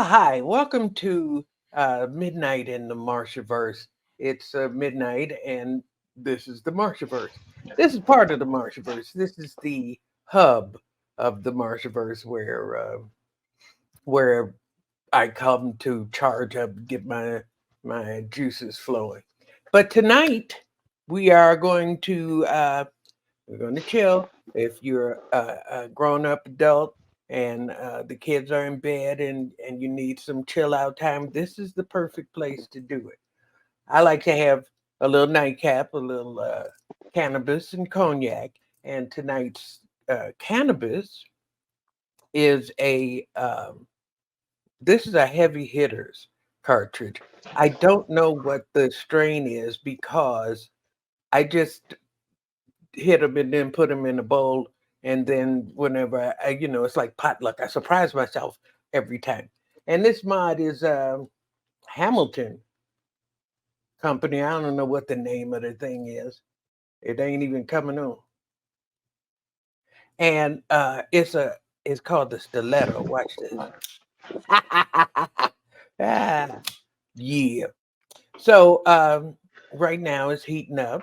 Hi, welcome to Midnight in the Marshaverse. It's midnight, and this is the Marshaverse. This is part of the Marshaverse. This is the hub of the Marshaverse where I come to charge up, get my juices flowing. But tonight we are going to we're going to chill. If you're a grown up adult and the kids are in bed and you need some chill out time, this is the perfect place to do it. I like to have a little nightcap, a little cannabis and cognac. And tonight's cannabis is this is a heavy hitters cartridge. I don't know what the strain is because I just hit them and then put them in a bowl. And then whenever it's like potluck. I surprise myself every time. And this mod is Hamilton Company. I don't know what the name of the thing is. It ain't even coming on. And it's called the stiletto. Watch this. Ah, yeah. So right now it's heating up.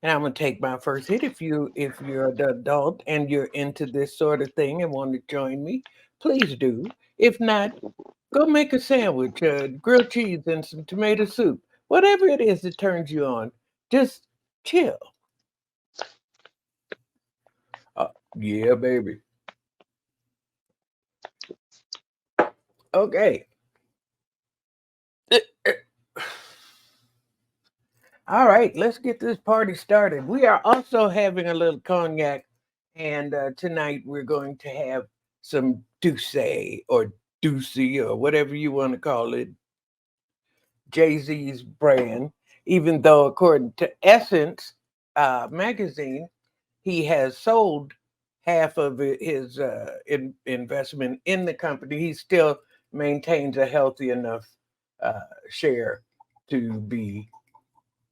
And I'm gonna take my first hit. If you're an adult and you're into this sort of thing and want to join me, please do. If not, go make a sandwich, grilled cheese and some tomato soup. Whatever it is that turns you on, just chill. Yeah, baby. Okay. All right, let's get this party started. We are also having a little cognac, and tonight we're going to have some Douce or Doucey or whatever you want to call it, Jay Z's brand. Even though, according to Essence magazine, he has sold half of his investment in the company. He still maintains a healthy enough share to be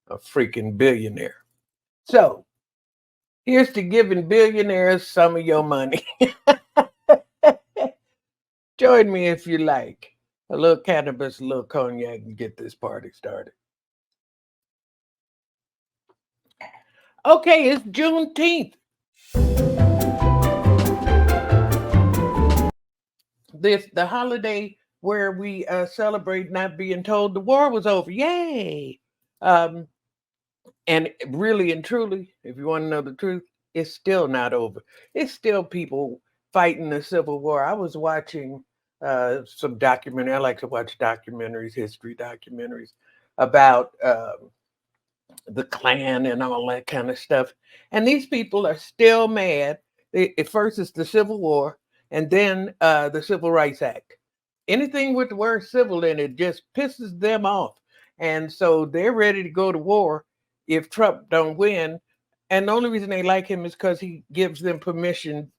a freaking billionaire. So here's to giving billionaires some of your money. Join me if you like. A little cannabis, a little cognac, and get this party started. Okay, it's Juneteenth. This the holiday where we celebrate not being told the war was over. Yay! Um, and really and truly, if you want to know the truth, it's still not over. It's still people fighting the Civil War. I was watching some documentary. I like to watch documentaries, history documentaries about the Klan and all that kind of stuff. And these people are still mad. At first, it's the Civil War, and then the Civil Rights Act. Anything with the word civil in it just pisses them off, and so they're ready to go to war if Trump don't win. And the only reason they like him is because he gives them permission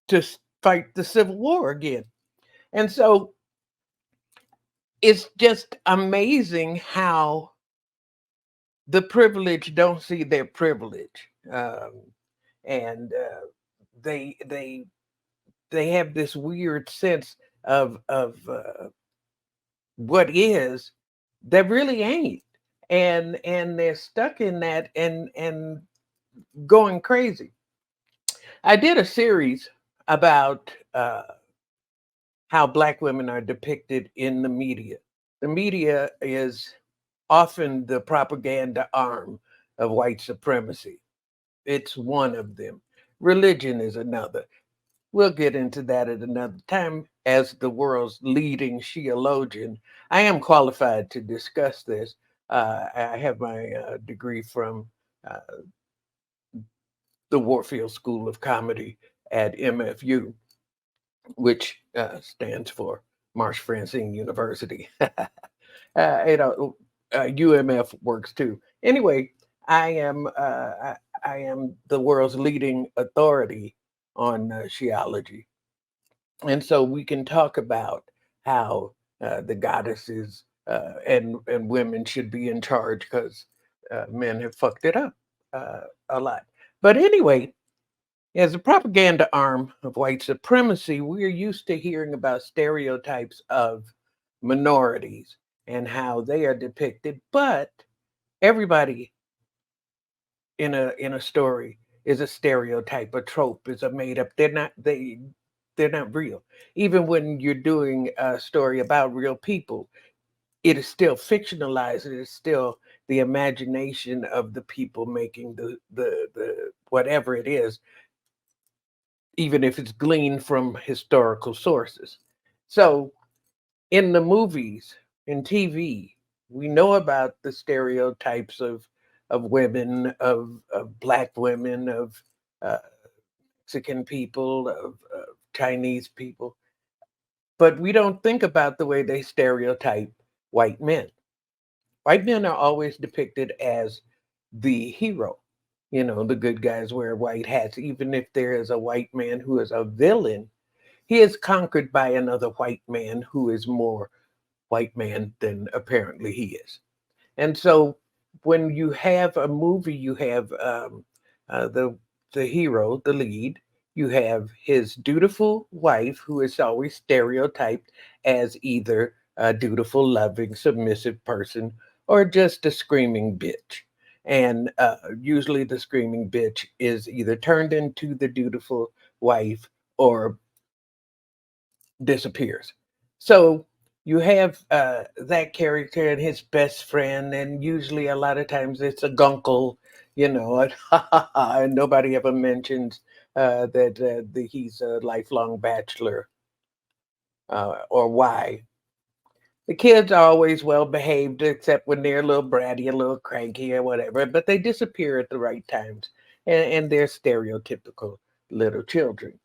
to fight the Civil War again. And so it's just amazing how the privileged don't see their privilege, and they they they have this weird sense of what is that really ain't, and they're stuck in that and going crazy. I did a series about how black women are depicted in the media. The media is often the propaganda arm of white supremacy. It's one of them. Religion is another. We'll get into that at another time. As the world's leading theologian, I am qualified to discuss this. I have my degree from uh, the Warfield School of Comedy at MFU, which stands for Marsh Francine University. UMF works too. Anyway, I am I am the world's leading authority on Shiology, and so we can talk about how the goddesses and women should be in charge because men have fucked it up a lot. But anyway, As a propaganda arm of white supremacy, we're used to hearing about stereotypes of minorities and how they are depicted, but everybody in a story is a stereotype, a trope, is a made up. They're not real. Even when you're doing a story about real people, it is still fictionalized. It is still the imagination of the people making the whatever it is, even if it's gleaned from historical sources. So in the movies, in TV, we know about the stereotypes of women, of black women, of uh, Mexican people, of Chinese people, but we don't think about the way they stereotype white men. White men are always depicted as the hero. You know, the good guys wear white hats. Even if there is a white man who is a villain, he is conquered by another white man who is more white man than apparently he is. And so when you have a movie, you have the hero, the lead. You have his dutiful wife, who is always stereotyped as either a dutiful, loving, submissive person or just a screaming bitch. And usually the screaming bitch is either turned into the dutiful wife or disappears. So you have that character and his best friend, and usually a lot of times it's a gunkle, you know, and nobody ever mentions that he's a lifelong bachelor or why. The kids are always well behaved, except when they're a little bratty, a little cranky, or whatever, but they disappear at the right times, and they're stereotypical little children.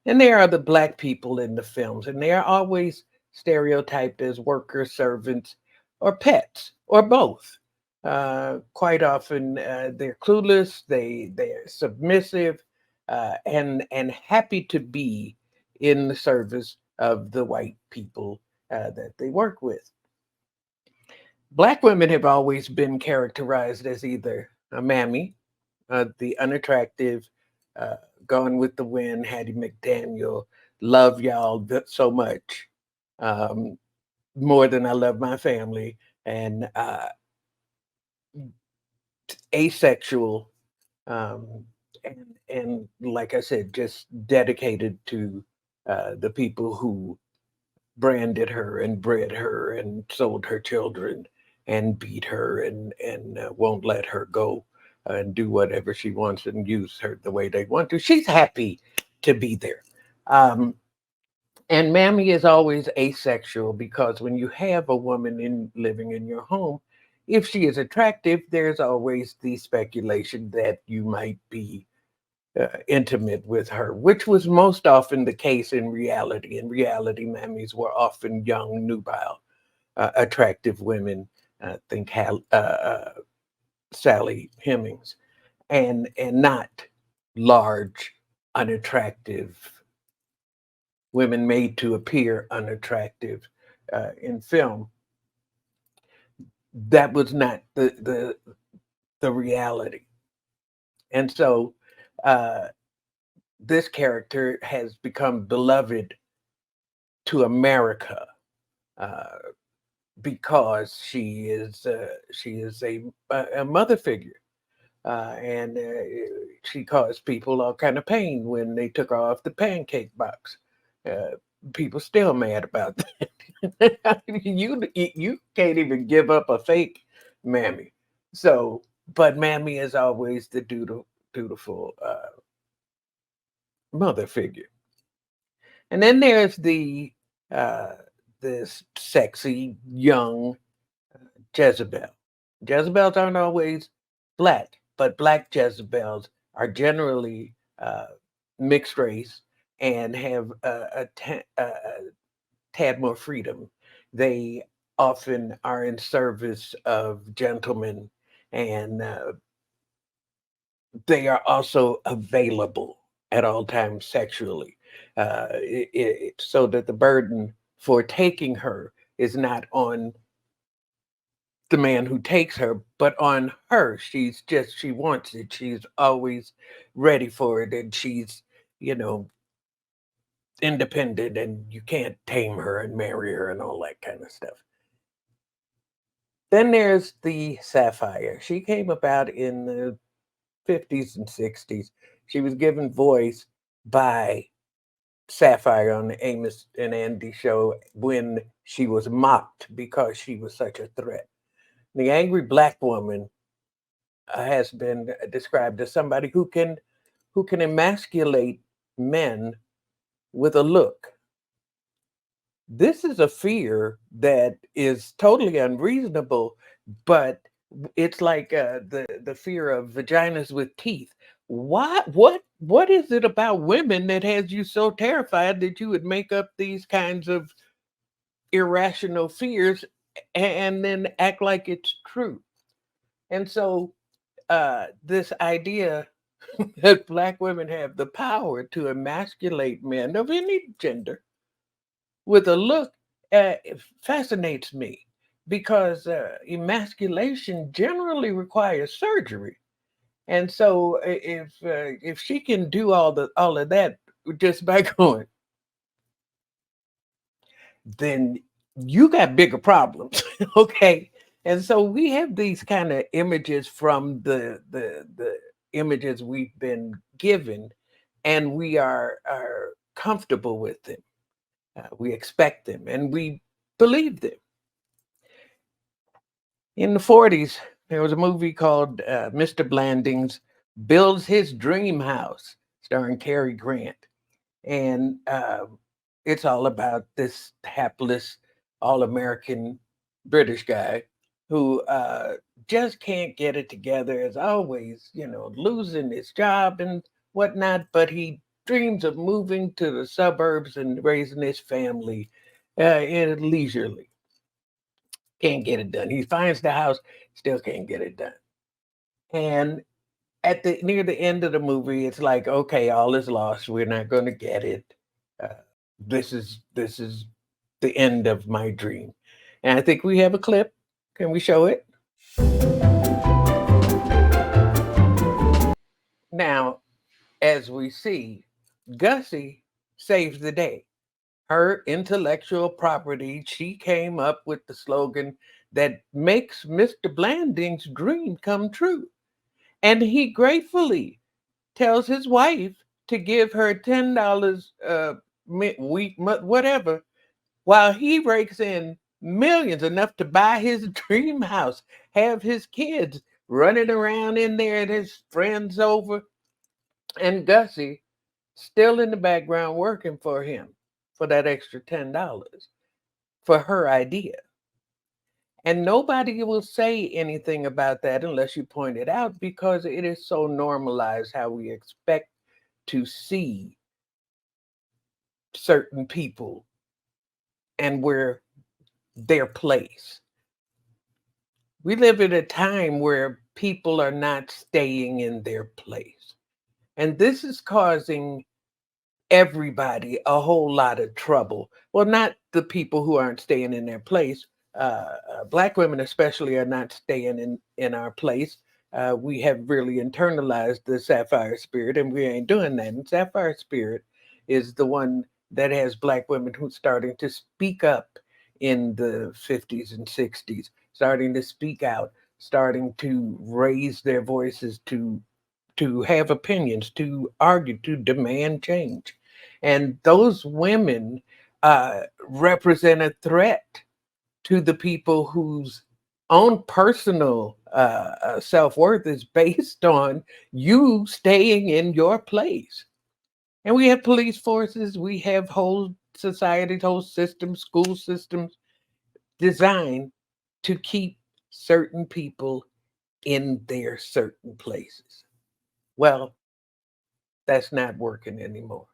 And there are the black people in the films, and they are always stereotyped as workers, servants, or pets, or both. Quite often, they're clueless, they're submissive, and happy to be in the service of the white people that they work with. Black women have always been characterized as either a mammy, the unattractive, uh, Gone with the Wind, Hattie McDaniel, love y'all so much, um, more than I love my family, and asexual, um, and like I said, just dedicated to the people who branded her and bred her and sold her children and beat her and won't let her go and do whatever she wants and use her the way they want to. She's happy to be there. Um, and Mammy is always asexual because when you have a woman in living in your home, if she is attractive, there's always the speculation that you might be intimate with her, which was most often the case in reality. In reality, mammies were often young, nubile, attractive women. Think Sally Hemings, and not large, unattractive women made to appear unattractive in film. That was not the reality, and so uh, this character has become beloved to America uh, because she is a mother figure, and she caused people all kind of pain when they took her off the pancake box. Uh, People still mad about that. You can't even give up a fake mammy. So, but mammy is always the dutiful mother figure. And then there's uh, this sexy young Jezebel. Jezebels aren't always black, but black Jezebels are generally mixed race and have a tad more freedom. They often are in service of gentlemen, and they are also available at all times sexually, so that the burden for taking her is not on the man who takes her, but on her, she wants it. She's always ready for it, and she's, you know, independent, and you can't tame her and marry her and all that kind of stuff. Then there's the Sapphire. She came about in the 50s and 60s. She was given voice by Sapphire on the Amos and Andy show when she was mocked because she was such a threat. The angry black woman has been described as somebody who can emasculate men with a look. This is a fear that is totally unreasonable, but it's like the fear of vaginas with teeth. What is it about women that has you so terrified that you would make up these kinds of irrational fears and then act like it's true? And so this idea that black women have the power to emasculate men of any gender with a look it fascinates me because emasculation generally requires surgery, and so if she can do all of that just by going, then you got bigger problems. Okay. And so we have these kind of images from the images we've been given, and we are comfortable with them. We expect them and we believe them. In the 40s, there was a movie called Mr. Blandings Builds His Dream House, starring Cary Grant. And it's all about this hapless, all American British guy who just can't get it together, is always, losing his job and whatnot. But he dreams of moving to the suburbs and raising his family leisurely. Can't get it done. He finds the house, still can't get it done. And at the near the end of the movie, it's like, okay, all is lost. We're not going to get it. Uh, this is the end of my dream. And I think we have a clip. Can we show it? Now, as we see, Gussie saves the day. Her intellectual property, she came up with the slogan that makes Mr. Blanding's dream come true. And he gratefully tells his wife to give her $10 week, whatever, while he rakes in millions, enough to buy his dream house, have his kids running around in there and his friends over, and Gussie still in the background working for him for that extra $10 for her idea. And nobody will say anything about that unless you point it out because it is so normalized how we expect to see certain people and where their place. We live in a time where people are not staying in their place. And this is causing everybody a whole lot of trouble. Well, not the people who aren't staying in their place. Black women, especially, are not staying in our place. We have really internalized the sapphire spirit, and we ain't doing that. And sapphire spirit is the one that has black women who's starting to speak up in the 50s and 60s, starting to speak out, starting to raise their voices to have opinions, to argue, to demand change. And those women represent a threat to the people whose own personal self worth is based on you staying in your place. And we have police forces, we have whole societies, whole systems, school systems designed to keep certain people in their certain places. Well, that's not working anymore.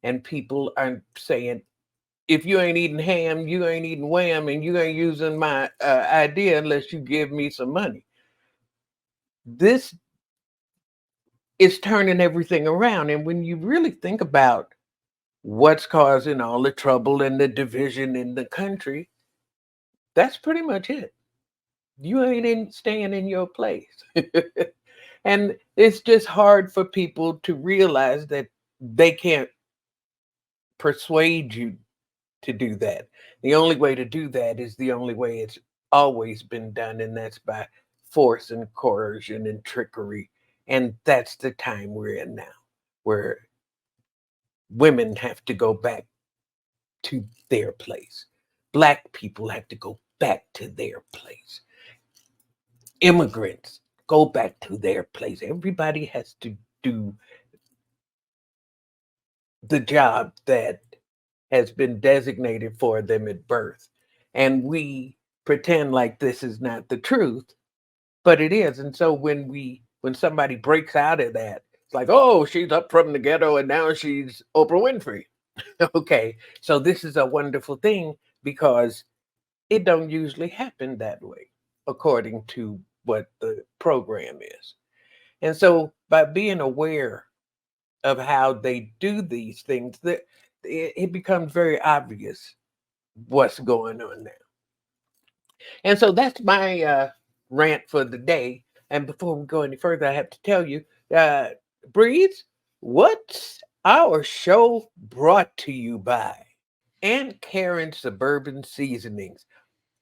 And people are saying, if you ain't eating ham, you ain't eating wham, and you ain't using my idea unless you give me some money. This is turning everything around. And when you really think about what's causing all the trouble and the division in the country, that's pretty much it. you ain't staying in your place. And it's just hard for people to realize that they can't persuade you to do that. The only way to do that is the only way it's always been done, and that's by force and coercion and trickery. And that's the time we're in now, where women have to go back to their place. Black people have to go back to their place. Immigrants go back to their place. Everybody has to do the job that has been designated for them at birth. And we pretend like this is not the truth, but it is. And so when somebody breaks out of that, it's like, oh, she's up from the ghetto and now she's Oprah Winfrey. Okay. So this is a wonderful thing because it don't usually happen that way, according to what the program is. And so by being aware of how they do these things, that it becomes very obvious what's going on now. And so that's my rant for the day. And before we go any further, I have to tell you, uh, Breeze, what's our show brought to you by? Aunt Karen's Suburban Seasonings.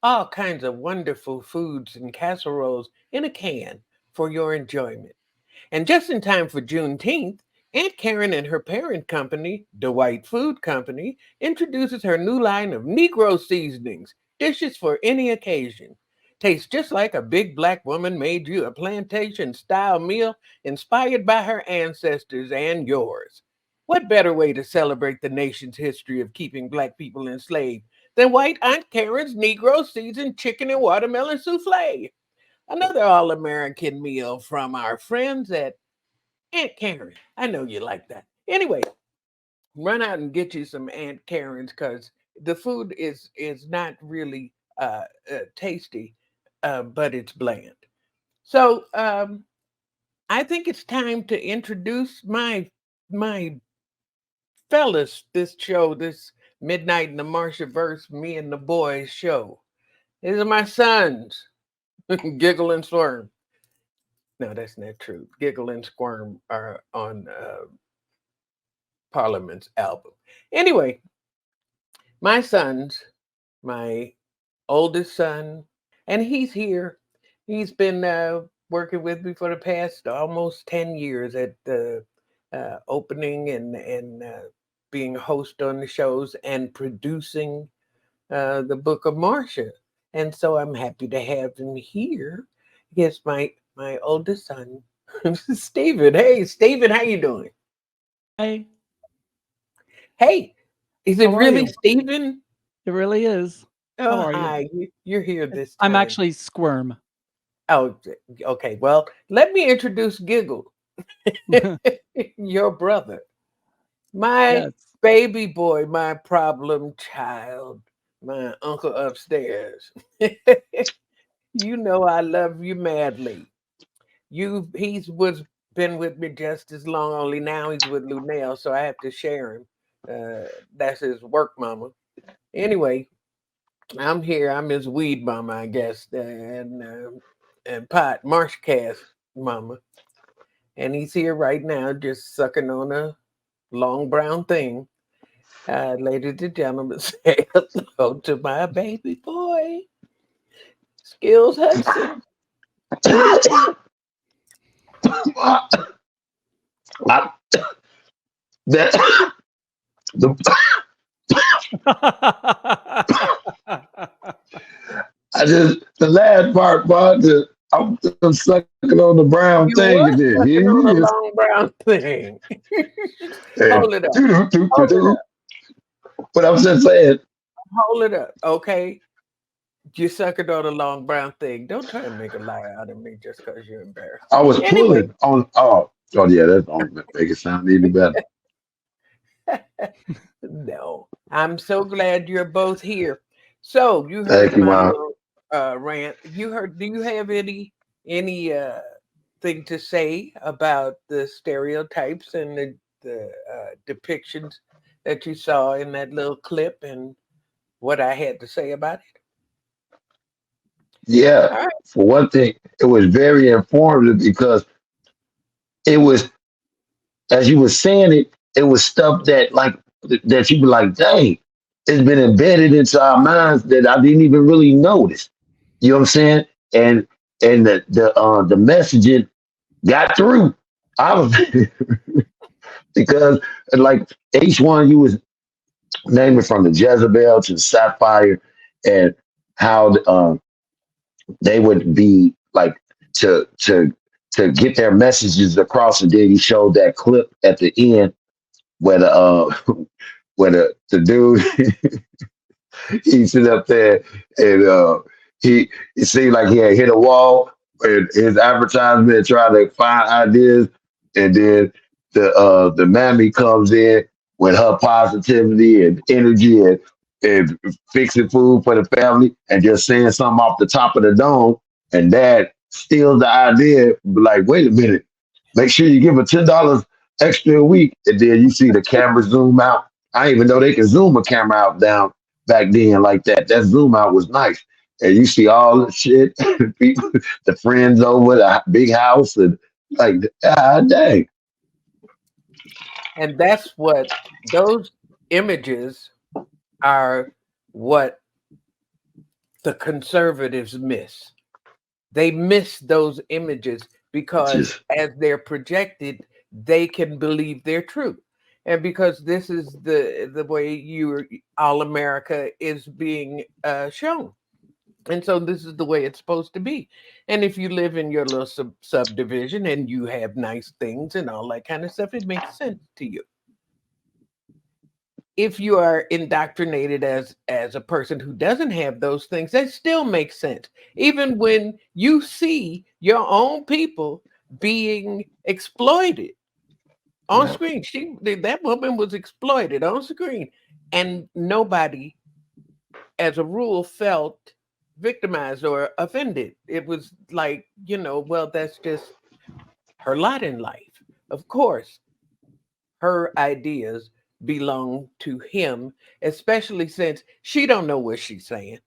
All kinds of wonderful foods and casseroles in a can for your enjoyment. And just in time for Juneteenth, Aunt Karen and her parent company, the White Food Company, introduces her new line of Negro seasonings, dishes for any occasion. Tastes just like a big black woman made you a plantation style meal inspired by her ancestors and yours. What better way to celebrate the nation's history of keeping black people enslaved than White Aunt Karen's Negro seasoned chicken and watermelon souffle? Another all American meal from our friends at Aunt Karen. I know you like that. Anyway, run out and get you some Aunt Karen's because the food is not really tasty, but it's bland. So I think it's time to introduce my fellas. This show, this Midnight in the Marshaverse, me and the boys show. These are my sons, Giggle and Swerve. No, that's not true. Giggle and Squirm are on Parliament's album. Anyway, my sons, my oldest son, and he's here. He's been working with me for the past almost 10 years at the opening and being a host on the shows and producing the book of Marsha. And so I'm happy to have him here. Yes, my oldest son, Stephen. Hey, Stephen, how you doing? Hi, Hey, is it how are really you? Stephen? It really is. Oh, How are you? hi. You're here this I'm time. actually Squirm. Oh, okay. Well, let me introduce Giggle, your brother, my Yes. baby boy, my problem child, my uncle upstairs. You know I love you madly. He's was been with me just as long, only now he's with Lunel, so I have to share him. That's his work mama. Anyway, I'm here. I'm his weed mama, I guess, and pot Marshcast mama, and he's here right now, just sucking on a long brown thing. Ladies and gentlemen, say hello to my baby boy, Skillz Hudson. I, that the I just the last part, but I'm sucking on the brown You thing were again. Here sucking he on a is. long brown thing. And Hold it up. Hold it doo-doo-doo-doo-doo. up. But I'm just saying, Hold it up. Okay. You sucking on a long brown thing. Don't try to make a lie out of me just because you're embarrassed. I was Anyway, pulling on. Oh yeah, that's gonna make it sound even better. no. I'm so glad you're both here. So you Thank heard you, my Mom. little rant. You heard, do you have any thing to say about the stereotypes and the depictions that you saw in that little clip and what I had to say about Yeah, All right. for one thing, it was very informative because it was, as you were saying it, it was stuff that like that you be like, dang, it's been embedded into our minds that I didn't even really notice. You know what I'm saying? And the messaging got through. I was because like each one you was naming from the Jezebel to the Sapphire and how they would be like to get their messages across, and then you showed that clip at the end where the where the dude he sit up there and he it seemed like he had hit a wall and his advertisement trying to find ideas, and then the mammy comes in with her positivity and energy and fixing food for the family and just saying something off the top of the dome, and dad steals the idea, like, wait a minute, make sure you give her $10 extra a week, and then you see the camera zoom out. I didn't even know they could zoom a camera out down back then like that. That zoom out was nice. And you see all the shit, people, the friends over the big house, and like, dang. And that's what those images are, what the conservatives miss. They miss those images because Just, as they're projected, they can believe they're true. And because this is the way all America is being shown. And so this is the way it's supposed to be. And if you live in your little subdivision and you have nice things and all that kind of stuff, it makes sense to you. If you are indoctrinated as a person who doesn't have those things, that still makes sense. Even when you see your own people being exploited on yeah, screen, that woman was exploited on screen, and nobody, as a rule, felt victimized or offended. It was like, well, that's just her lot in life. Of course, her ideas belong to him, especially since she don't know what she's saying.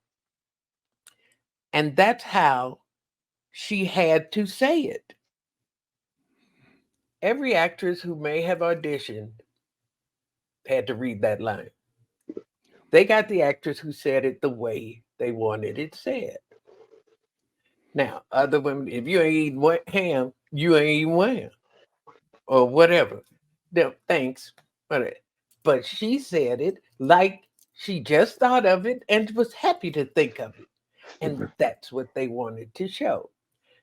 And that's how she had to say it. Every actress who may have auditioned had to read that line. They got the actress who said it the way they wanted it said. Now, other women, if you ain't eating ham, you ain't eating wham or whatever. No, thanks. But she said it like she just thought of it and was happy to think of it. And that's what they wanted to show.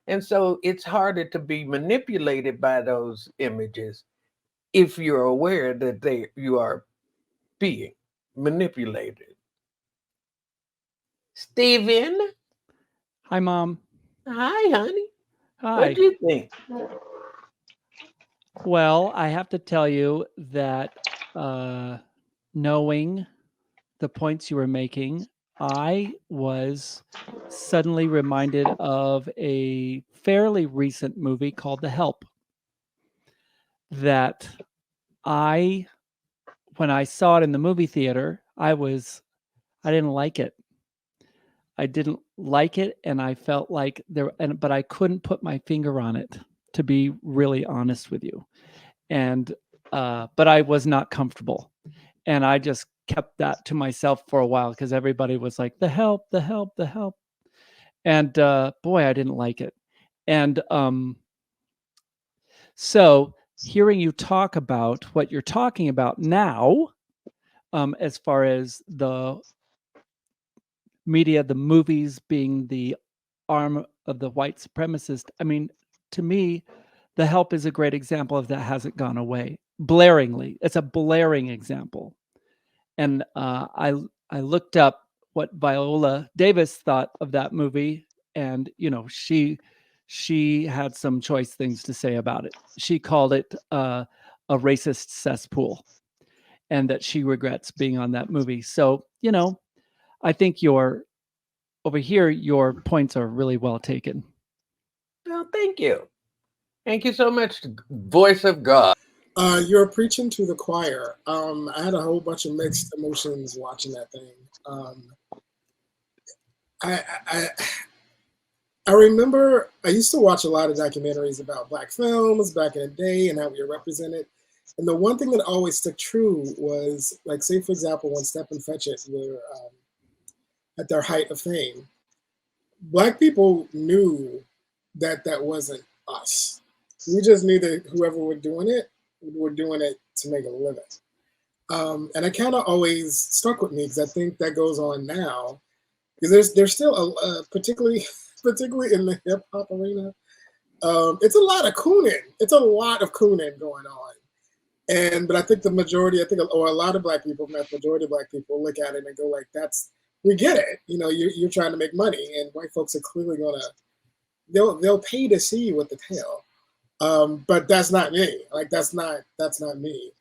And so it's harder to be manipulated by those images if you're aware that you are being manipulated. Steven, Hi, Mom. hi, honey. What Hi. do you think? Well, I have to tell you that knowing the points you were making, I was suddenly reminded of a fairly recent movie called The Help that when I saw it in the movie theater, I didn't like it. I didn't like it, and I felt like but I couldn't put my finger on it, to be really honest with you. And but I was not comfortable, and I just kept that to myself for a while because everybody was like, "The Help, the Help, the Help," and boy, I didn't like it. And so hearing you talk about what you're talking about now, as far as the media, the movies being the arm of the white supremacist, I mean, to me, The Help is a great example of that hasn't gone away. Blaringly, it's a blaring example. And I looked up what Viola Davis thought of that movie, and she had some choice things to say about it. She called it a racist cesspool, and that she regrets being on that movie. So I think your points are really well taken. Well, thank you. Thank you so much, voice of God. You're preaching to the choir. I had a whole bunch of mixed emotions watching that thing. I I remember I used to watch a lot of documentaries about Black films back in the day and how we were represented. And the one thing that always stuck true was, like, say, for example, when Step and Fetch It were at their height of fame, Black people knew that that wasn't us. We just knew that whoever were doing it to make a living. And it kind of always stuck with me because I think that goes on now. Because there's still particularly in the hip hop arena, it's a lot of cooning. It's a lot of cooning going on. But I think the majority, or a lot of Black people, not the majority of Black people, look at it and go like, we get it. You know, you're trying to make money, and white folks are clearly they'll pay to see you with the tail. But that's not me. Like, that's not me.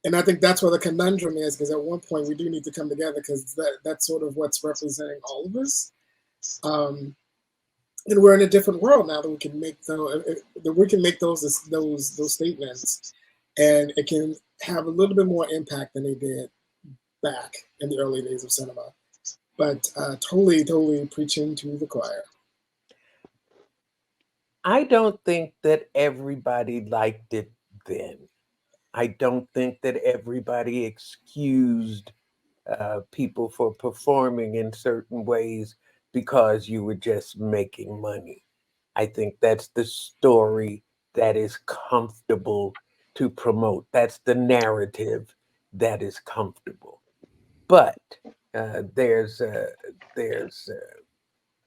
And I think that's where the conundrum is, because at one point we do need to come together, because that's sort of what's representing all of us. And we're in a different world now that we can make those statements, and it can have a little bit more impact than they did back in the early days of cinema. But totally preaching to the choir. I don't think that everybody liked it then. I don't think that everybody excused people for performing in certain ways because you were just making money. I think that's the story that is comfortable to promote. That's the narrative that is comfortable. But there's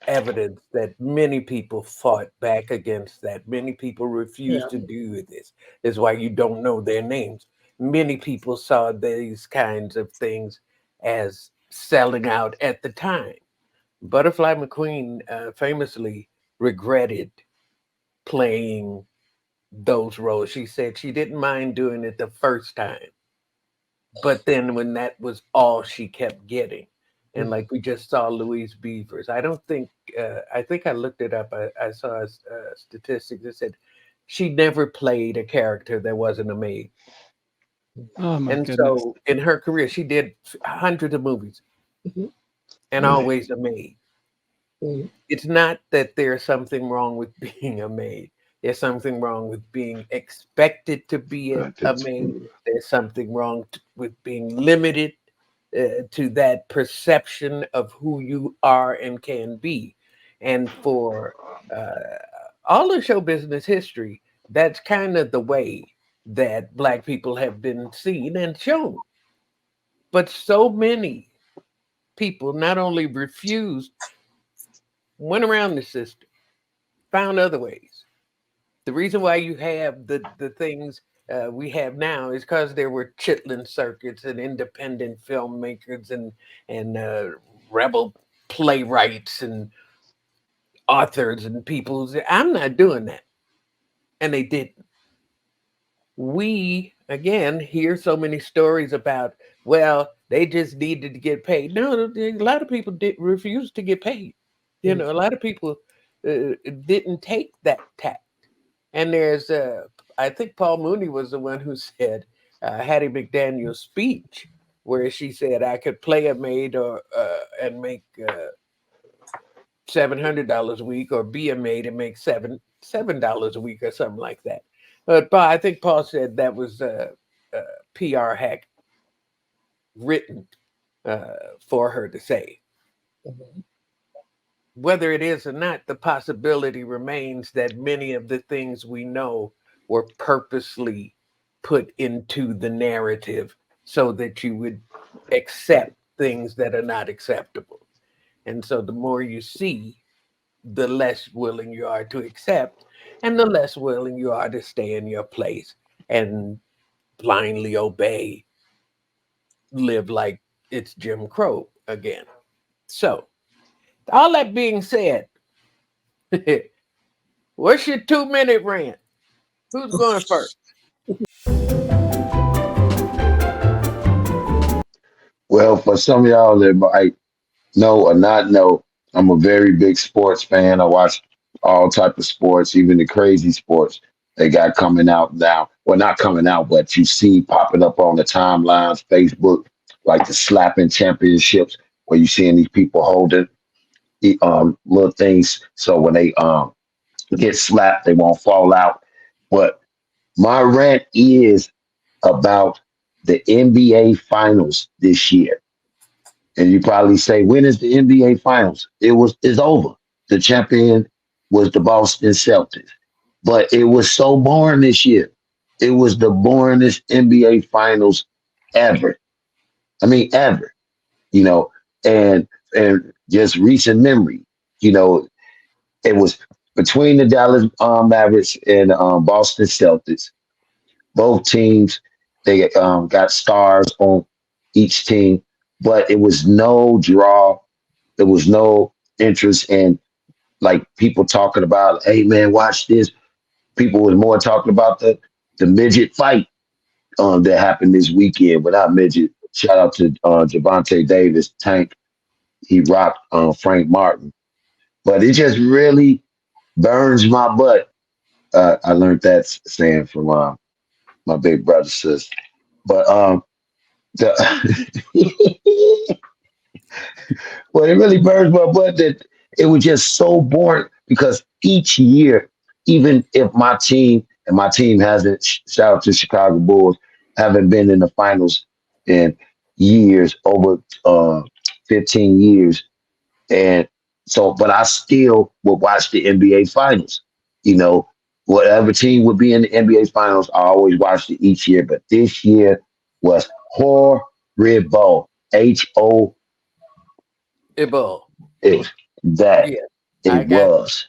evidence that many people fought back against that. Many people refused to do this. Is why you don't know their names. Many people saw these kinds of things as selling out at the time. Butterfly McQueen famously regretted playing those roles. She said she didn't mind doing it the first time, but then when that was all she kept getting. And like we just saw Louise Beavers, I don't think, I think I looked it up. I saw a statistic that said she never played a character that wasn't a maid. Oh my And goodness. so in her career, she did hundreds of movies Mhm. and always a maid. Mhm. It's not that there's something wrong with being a maid. There's something wrong with being expected to be a maid. There's something wrong with being limited to that perception of who you are and can be. And for all of show business history, that's kind of the way that Black people have been seen and shown. But so many people not only refused, went around the system, found other ways. The reason why you have the things we have now is because there were chitlin circuits and independent filmmakers and rebel playwrights and authors and people. I'm not doing that, and they didn't. We again hear so many stories about, well, they just needed to get paid. No, a lot of people did refuse to get paid. You know, a lot of people didn't take that tack. And there's, I think Paul Mooney was the one who said Hattie McDaniel's speech, where she said, "I could play a maid or and make $700 a week, or be a maid and make $7 a week, or something like that." But I think Paul said that was a PR hack written for her to say. Mhm. Whether it is or not, the possibility remains that many of the things we know were purposely put into the narrative so that you would accept things that are not acceptable. And so the more you see, the less willing you are to accept, and the less willing you are to stay in your place and blindly obey, live like it's Jim Crow again. So, all that being said, what's your 2-minute rant? Who's going first? Well, for some of y'all that might know or not know, I'm a very big sports fan. I watch all type of sports, even the crazy sports they got coming out now. Well, not coming out, but you see popping up on the timelines, Facebook, like the slapping championships, where you seeing these people holding, little things so when they get slapped, they won't fall out. But my rant is about the NBA Finals this year. And you probably say, when is the NBA Finals? It's over. The champion was the Boston Celtics. But it was so boring this year. It was the boringest NBA Finals ever. I mean, ever. You know, and just recent memory. You know, it was between the Dallas Mavericks and Boston Celtics. Both teams, they got stars on each team, but it was no draw. There was no interest in like people talking about, hey man, watch this. People was more talking about the midget fight that happened this weekend. But not midget. Shout out to Javante Davis, Tank. He rocked Frank Martin. But it just really burns my butt. I learned that saying from my big brother sis. But the well, it really burns my butt that it was just so boring because each year, even if my team and my team hasn't, shout out to Chicago Bulls, haven't been in the finals in years, over 15 years. And so, but I still would watch the NBA finals. You know, whatever team would be in the NBA finals, I always watched it each year. But this year was horrible. HO. Ibo. It was that. Yeah, It I got. was.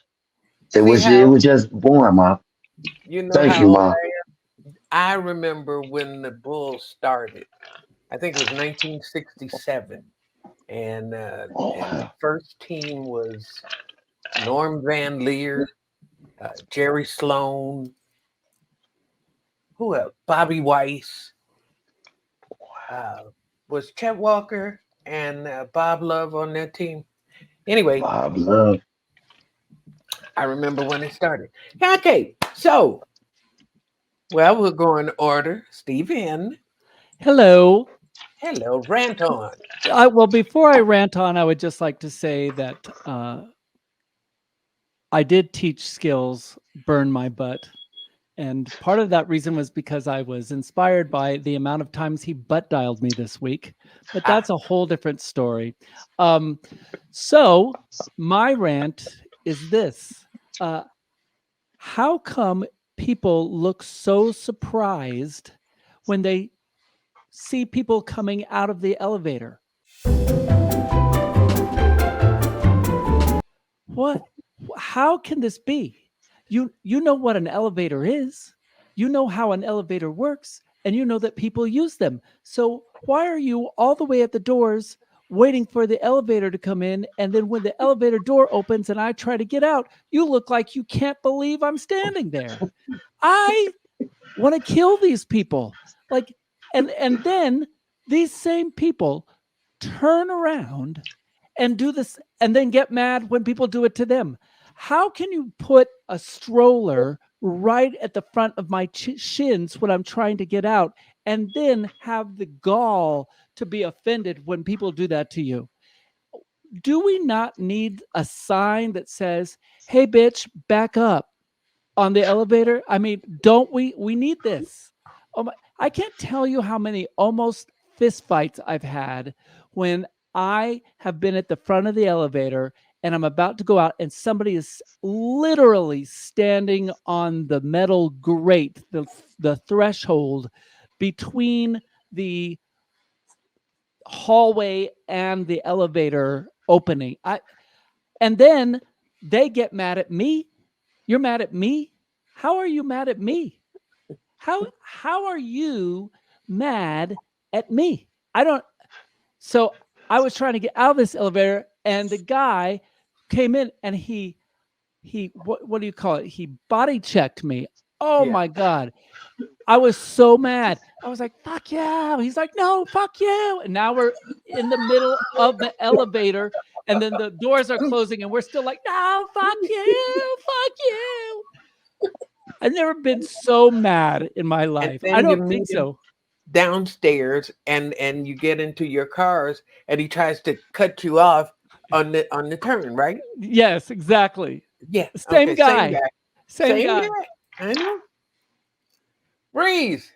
It See was. It how was just boring, Mom. you know Thank how you, old Mom. I remember when the Bulls started. I think it was 1967, and the Oh, first team was Norm Van Leer, Jerry Sloan, who else? Bobby Weiss, uh, was Chet Walker and Bob Love on that team. Anyway, Bob Love. I remember when it started. Okay, so well, we'll go in order. Steve N. Hello. Hello, rant on. Well, before I rant on, I would just like to say that I did teach Skillz Burn My Butt. And part of that reason was because I was inspired by the amount of times he butt dialed me this week. But that's a whole different story. So my rant is this. How come people look so surprised when they see people coming out of the elevator? What? How can this be? You know what an elevator is. You know how an elevator works, and you know that people use them. So why are you all the way at the doors waiting for the elevator to come in, and then when the elevator door opens and I try to get out, you look like you can't believe I'm standing there. I want to kill these people. Like, and then these same people turn around and do this and then get mad when people do it to them. How can you put a stroller right at the front of my shins when I'm trying to get out and then have the gall to be offended when people do that to you? Do we not need a sign that says, hey, bitch, back up on the elevator? I mean, don't we? We need this. Oh my, I can't tell you how many almost fist fights I've had when I have been at the front of the elevator and I'm about to go out and somebody is literally standing on the metal grate, the threshold between the hallway and the elevator opening. And then they get mad at me. You're mad at me? How are you mad at me? How are you mad at me? So I was trying to get out of this elevator and the guy came in and he what do you call it? He body checked me. Oh Yeah. my God. I was so mad. I was like, fuck yeah. He's like, no, fuck you. And now we're in the middle of the elevator and then the doors are closing and we're still like, no, fuck you. Fuck you. I've never been so mad in my And life. then I you don't meet think him so. downstairs and you get into your cars and he tries to cut you off. on the turn, right? Yes, exactly. Yeah. Same Okay. guy. Same Same guy. guy. I know. Breeze.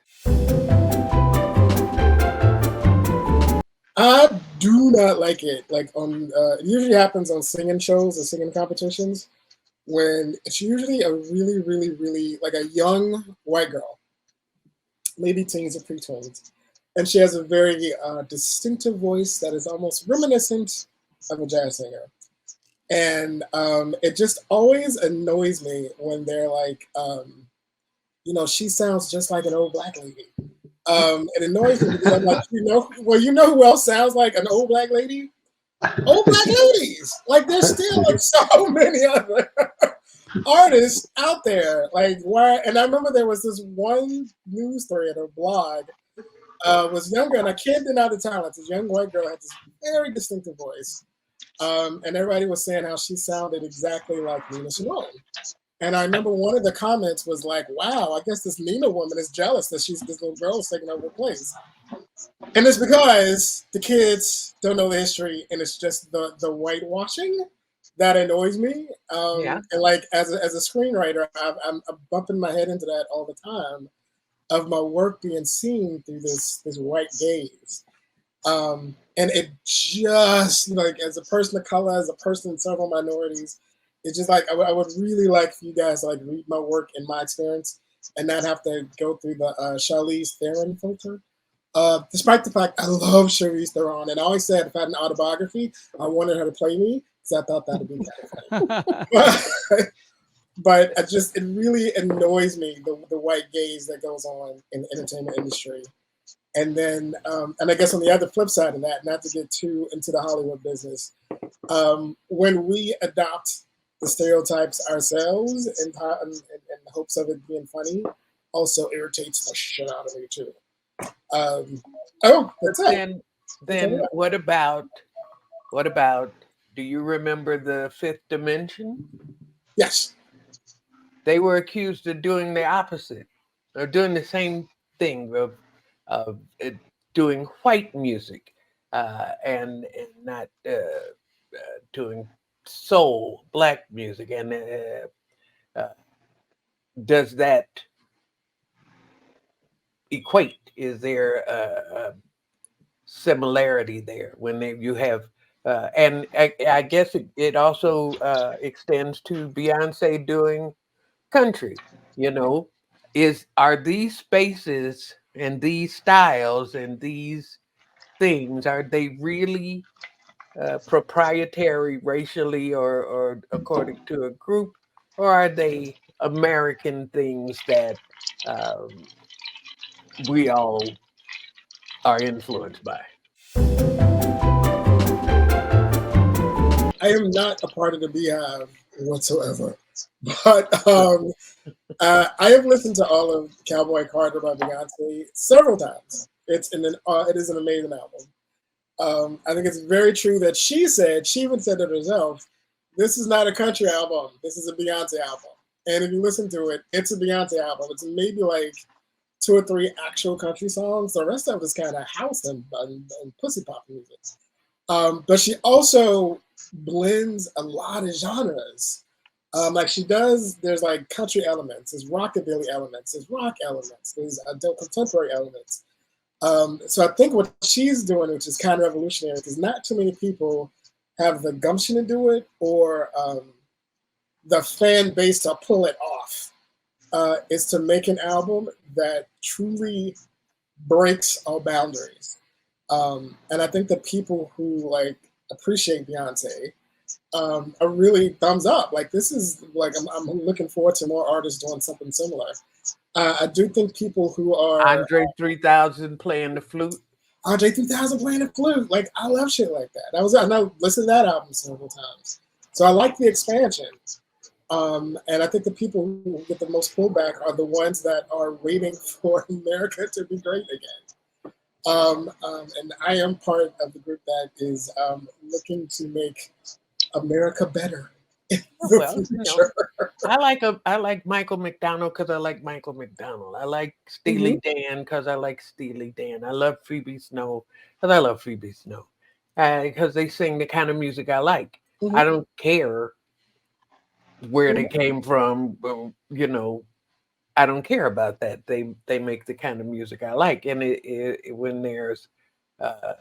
I do not like it. Like on, it usually happens on singing shows or singing competitions when it's usually a really, really, really like a young white girl, maybe teens or preteens, and she has a very distinctive voice that is almost reminiscent of a jazz singer. And it just always annoys me when they're like, she sounds just like an old black lady. It annoys me because I'm like, you know who else sounds like an old black lady? Old black ladies. Like there's still like so many other artists out there. Like why? And I remember there was this one news thread or blog was younger, and I can't deny the talent. This young white girl had this very distinctive voice, and everybody was saying how she sounded exactly like Nina Simone. And I remember one of the comments was like, "Wow, I guess this Nina woman is jealous that this little girl is taking over her place." And it's because the kids don't know the history, and it's just the whitewashing that annoys me. Yeah. And like as a screenwriter, I'm bumping my head into that all the time of my work being seen through this white gaze. And it just like as a person of color, as a person in several minorities, it's just like I would really like for you guys to like read my work and my experience and not have to go through the Charlize Theron filter. Despite the fact I love Charlize Theron, and I always said if I had an autobiography, I wanted her to play me because I thought that'd be kind of funny. But it really annoys me the white gaze that goes on in the entertainment industry. And then, and I guess on the other flip side of that, not to get too into the Hollywood business, when we adopt the stereotypes ourselves in the hopes of it being funny, also irritates the shit out of me too. That's it. Then what about? Do you remember the Fifth Dimension? Yes. They were accused of doing the opposite, or doing the same thing of doing white music, and not doing soul black music. And does that equate? Is there a similarity there when you have? And I guess it also extends to Beyonce doing country. You know, are these spaces and these styles and these things, are they really proprietary racially or according to a group, or are they American things that we all are influenced by? I am not a part of the Beehive whatsoever, but I have listened to all of Cowboy Carter by Beyonce several times. It is an amazing album. I think it's very true that she even said it herself, this is not a country album. This is a Beyonce album. And if you listen to it, it's a Beyonce album. It's maybe like 2 or 3 actual country songs. The rest of it is kind of house and pussy pop music. But she also blends a lot of genres. Like she does, there's like country elements, there's rockabilly elements, there's rock elements, there's adult contemporary elements. So I think what she's doing, which is kind of revolutionary, because not too many people have the gumption to do it or the fan base to pull it off, is to make an album that truly breaks all boundaries. And I think the people who like appreciate Beyonce are really thumbs up. Like this is like I'm looking forward to more artists doing something similar. I do think people who are Andre 3000 playing the flute. Andre 3000 playing the flute. Like I love shit like that. I know listened to that album several times. So I like the expansion. And I think the people who get the most pullback are the ones that are waiting for America to be great again. And I am part of the group that is looking to make America better. Well, I like Michael McDonald because I like Michael McDonald. I like Steely Dan because I like Steely Dan. I love Phoebe Snow because I love Phoebe Snow. because they sing the kind of music I like. Mhm. I don't care where they came from. I don't care about that. They make the kind of music I like, and when there's uh,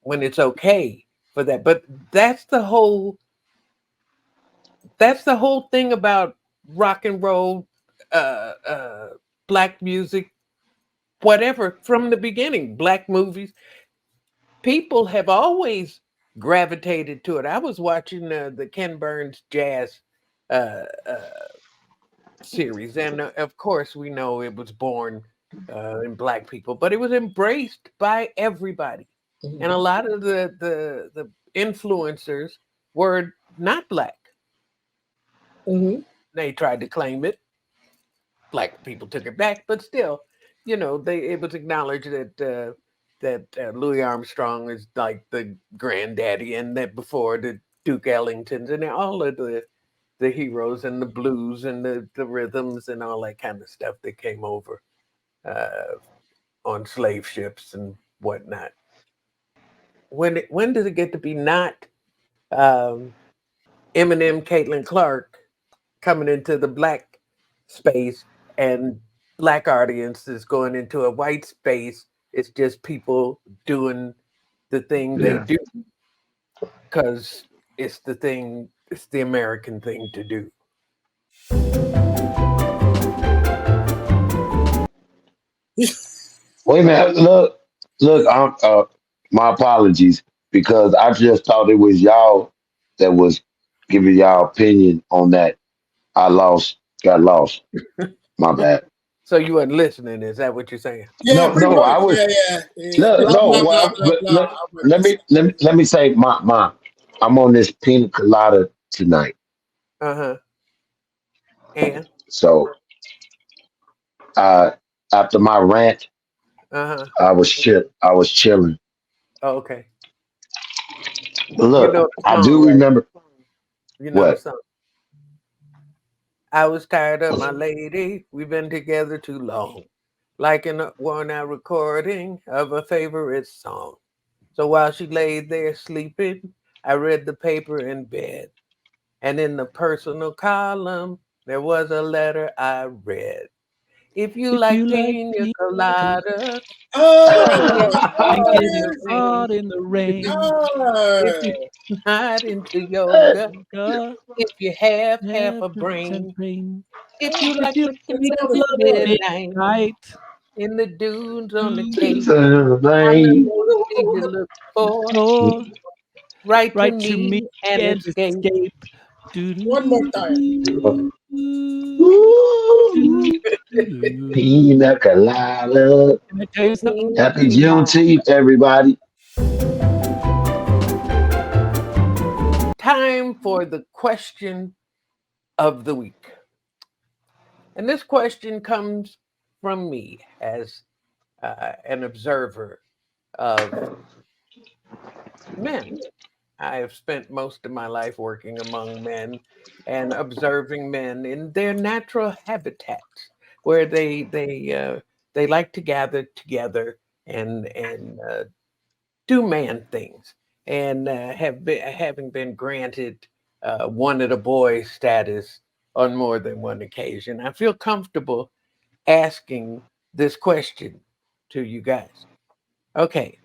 when it's okay for that. But that's the whole that's the whole thing about rock and roll, black music, whatever. From the beginning, black movies, people have always gravitated to it. I was watching the Ken Burns jazz uh, series, and of course, we know it was born in black people, but it was embraced by everybody. And a Mhm. lot of the influencers were not black. Mhm. They tried to claim it. Black people took it back, but still, they it was acknowledged that Louis Armstrong is like the granddaddy, and that before the Duke Ellingtons and all of the heroes and the blues and the rhythms and all that kind of stuff that came over uh, on slave ships and whatnot. When does it get to be not um, Eminem, Caitlin Clark coming into the black space and black audiences going into a white space? It's just people doing the thing they Yeah. do because it's the American thing to do. Wait a minute. Look. My apologies because I just thought it was y'all that was giving y'all opinion on that. I lost. Got lost. My bad. So you weren't listening, is that what you're saying? Yeah, No, pretty no. I much. was. Yeah, yeah, yeah. No, Blah no. blah blah Well, blah blah. I read this. let me say my. I'm on this pina colada tonight. Uh-huh. And So uh, after my rant, uh-huh. I was chilling. Oh, okay. But You look, know the I song, do right? remember You know the what. song. I was tired of my lady. We've been together too long. Like in a worn out recording of a favorite song. So while she laid there sleeping, I read the paper in bed. And in the personal column, there was a letter I read. If you If like you like pina pina coladas and get Oh, and caught get in it the caught rain, in the rain, if yeah. you're not into yoga, yoga, if you have half a never brain, brain. if you If like you to like make to love love at at midnight midnight, in the dunes on the do cape, It's a I'm the rain. lady you look for. for Write to right to me me and and escape. escape. Do do One more time. do do Ooh, do. pina colada. Can I tell you something? Pina Happy colada. Juneteenth, everybody. Time for the question of the week. And this question comes from me as an observer of men. I have spent most of my life working among men and observing men in their natural habitats, where they like to gather together and do man things, and having been granted one of the boys status on more than one occasion. I feel comfortable asking this question to you guys. Okay,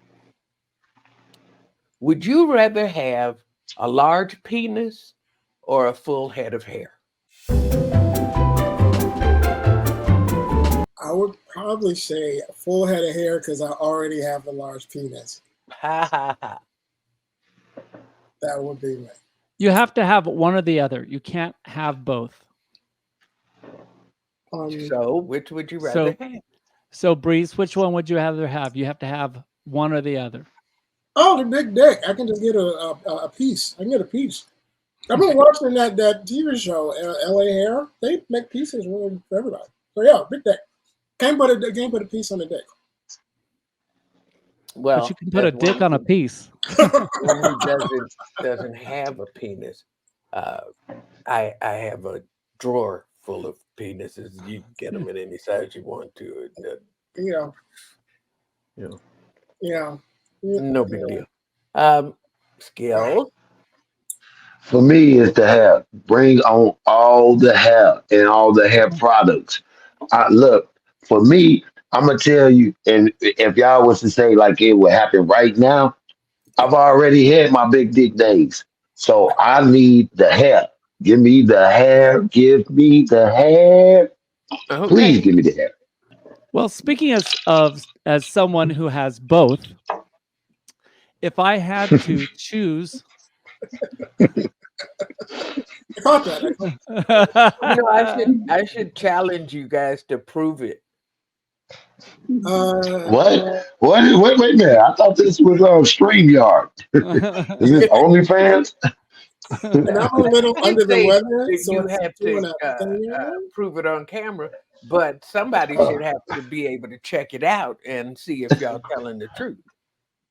would you rather have a large penis or a full head of hair? I would probably say a full head of hair because I already have a large penis. Ha ha ha. That would be me. You have to have one or the other. You can't have both. Um, So, which would you rather So, have? so Breeze, which one would you rather have? You have to have one or the other. oh, the big dick. I can just get a piece. I can get a piece. I've been watching that TV show, L.A. Hair. They make pieces really for everybody. So yeah, big dick. Can't put a piece on the dick. But you Well, can put as a dick on a piece. one who doesn't have a penis, uh, I have a drawer full of penises. You can get them in any size you want to. you know, You know, yeah, yeah, no big yeah. deal. Um, Skillz. For me, is to have bring on all the hair and all the hair products. Look, for me, I'm gonna tell you, and if y'all was to say like it would happen right now, I've already had my big dick days. So I need the hair. Give me the hair. Give me the hair. Please Okay. give me the hair. Well, speaking as someone who has both, if I had to choose, I caught that. You know, I should challenge you guys to prove it. What? What? Wait a minute. I thought this was StreamYard. Is this OnlyFans? And I'm a little I'd under the say weather, that so you it's have doing to a thing here. prove it on camera, but somebody should have to be able to check it out and see if y'all telling the truth.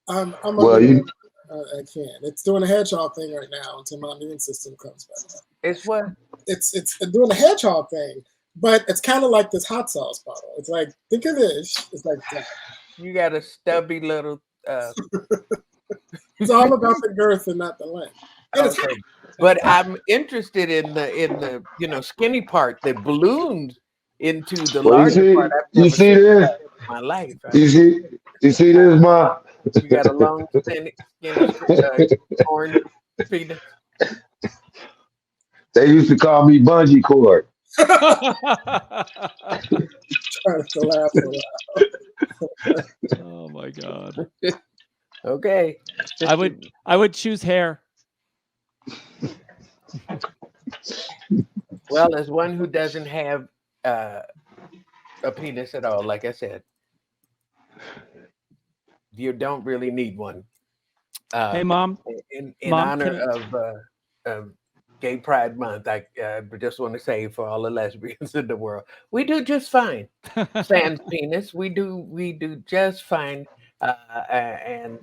I'm Well, under you I can't. It's doing a hedgehog thing right now until my immune system comes back. It's what? It's doing a hedgehog thing, but it's kind of like this hot sauce bottle. It's like, think of this. It's like that. You got a stubby little. It's all about the girth and not the length. And it's Okay, but I'm interested in the skinny part that balloons into the well, larger part. I've you never see seen this? that in my life. You see this, ma? You got a long, skinny orange penis. They used to call me bungee cord. trying to laugh so loud. Oh my God. Okay. I would choose hair. Well, as one who doesn't have a penis at all, like I said, you don't really need one. Hey, Mom. In Mom, honor of Gay Pride Month, I just want to say for all the lesbians in the world, we do just fine. Sans penis, we do just fine, and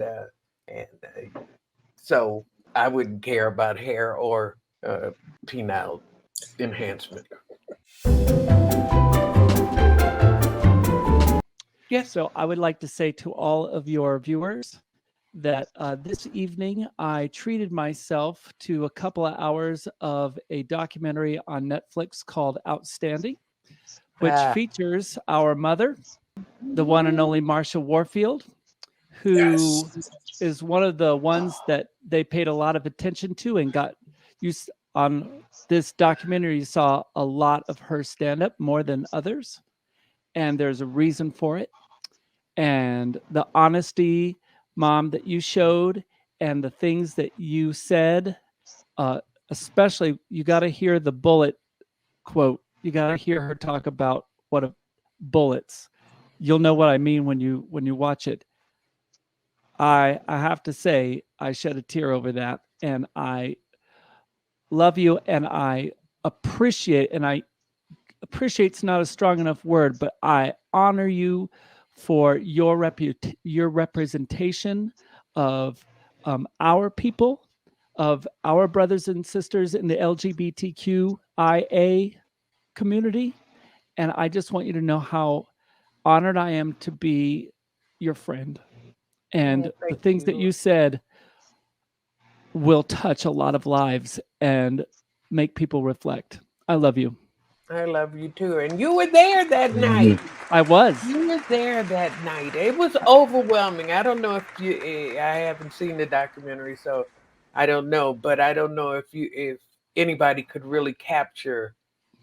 so I wouldn't care about hair or penile enhancement. Yes. So I would like to say to all of your viewers that this evening I treated myself to a couple of hours of a documentary on Netflix called Outstanding, which features our mother, the one and only Marsha Warfield, who is one of the ones that they paid a lot of attention to and got used on this documentary. You saw a lot of her stand up more than others, and there's a reason for it. And the honesty, Mom, that you showed and the things that you said, especially you got to hear the bullet quote. You got to hear her talk about what bullets. You'll know what I mean when you watch it. I have to say I shed a tear over that, and I love you, and I appreciate's not a strong enough word, but I honor you for your representation of our people, of our brothers and sisters in the LGBTQIA community. And I just want you to know how honored I am to be your friend. And the things that you said will touch a lot of lives and make people reflect. I love you. I love you too. And you were there that night. I was. You were there that night. It was overwhelming. I don't know if I haven't seen the documentary, so I don't know. But I don't know if anybody could really capture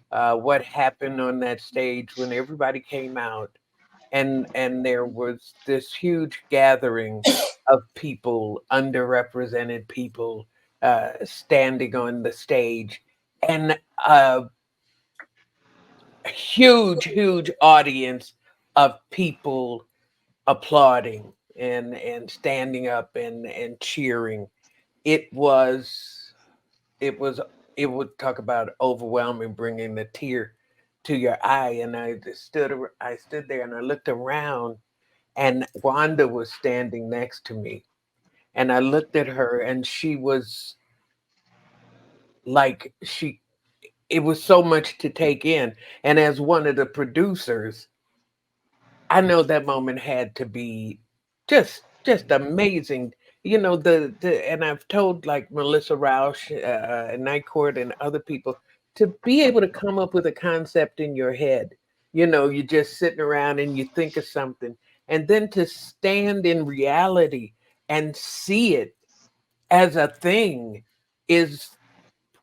what happened on that stage when everybody came out, and there was this huge gathering of people, underrepresented people, standing on the stage, and huge audience of people applauding and standing up and cheering. It would talk about overwhelming, bringing the tear to your eye. And I stood there and I looked around, and Wanda was standing next to me, and I looked at her, and she was like, it was so much to take in. And as one of the producers, I know that moment had to be just amazing you know, and I've told like Melissa Rausch and Night Court and other people to be able to come up with a concept in your head. You know, you're just sitting around and you think of something, and then to stand in reality and see it as a thing is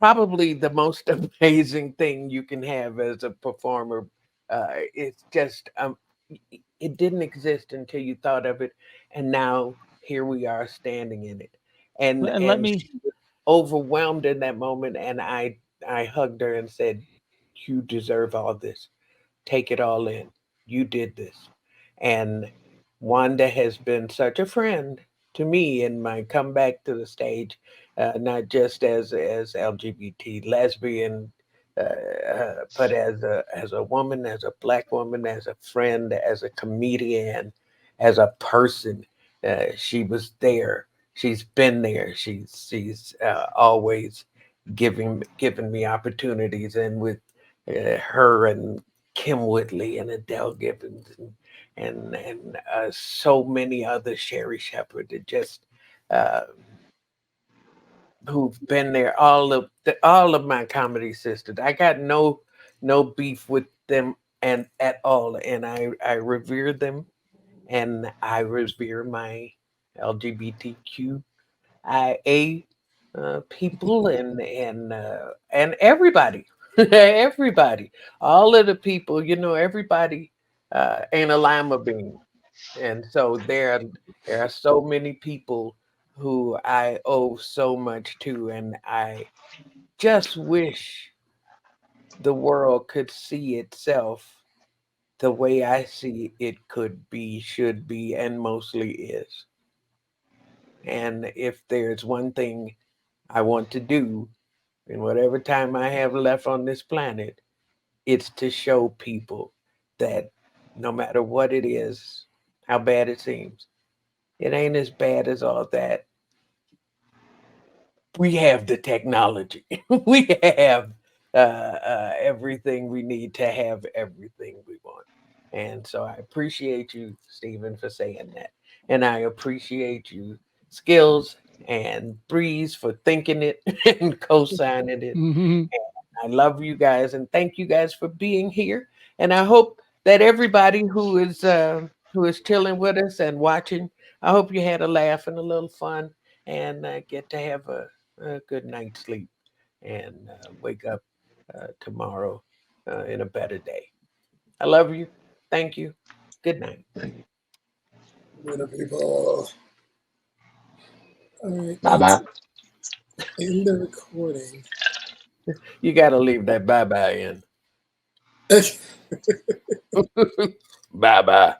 probably the most amazing thing you can have as a performer. It's just it didn't exist until you thought of it, and now here we are standing in it. And let And me she was overwhelmed in that moment, and I hugged her and said, "You deserve all this. Take it all in. You did this." And Wanda has been such a friend to me in my comeback to the stage, not just as LGBT lesbian, but as a woman, as a black woman, as a friend, as a comedian, as a person. She was there. She's been there. She's always giving me opportunities, and with her and Kim Woodley and Adele Gibbons and so many others, Sherry Shepherd, that just uh, who've been there. All of my comedy sisters. I got no beef with them and at all, and I revere them, and I revere my LGBTQ IA people and everybody, everybody, all of the people. You know, everybody ain't a lima bean, and so there are so many people who I owe so much to, and I just wish the world could see itself the way I see it could be, should be, and mostly is. And if there's one thing I want to do in whatever time I have left on this planet, it's to show people that no matter what it is, how bad it seems, it ain't as bad as all that. We have the technology. We have everything we need to have everything we want. And so I appreciate you, Stephen, for saying that. And I appreciate you, Skills and Breeze, for thinking it and co signing it. Mhm. I love you guys and thank you guys for being here. And I hope that everybody who is chilling with us and watching, I hope you had a laugh and a little fun and get to have a good night's sleep and wake up tomorrow in a better day. I love you. Thank you. Good night. Later, people. All right, Bye let's bye. end the recording. You got to leave that bye bye in. Bye bye.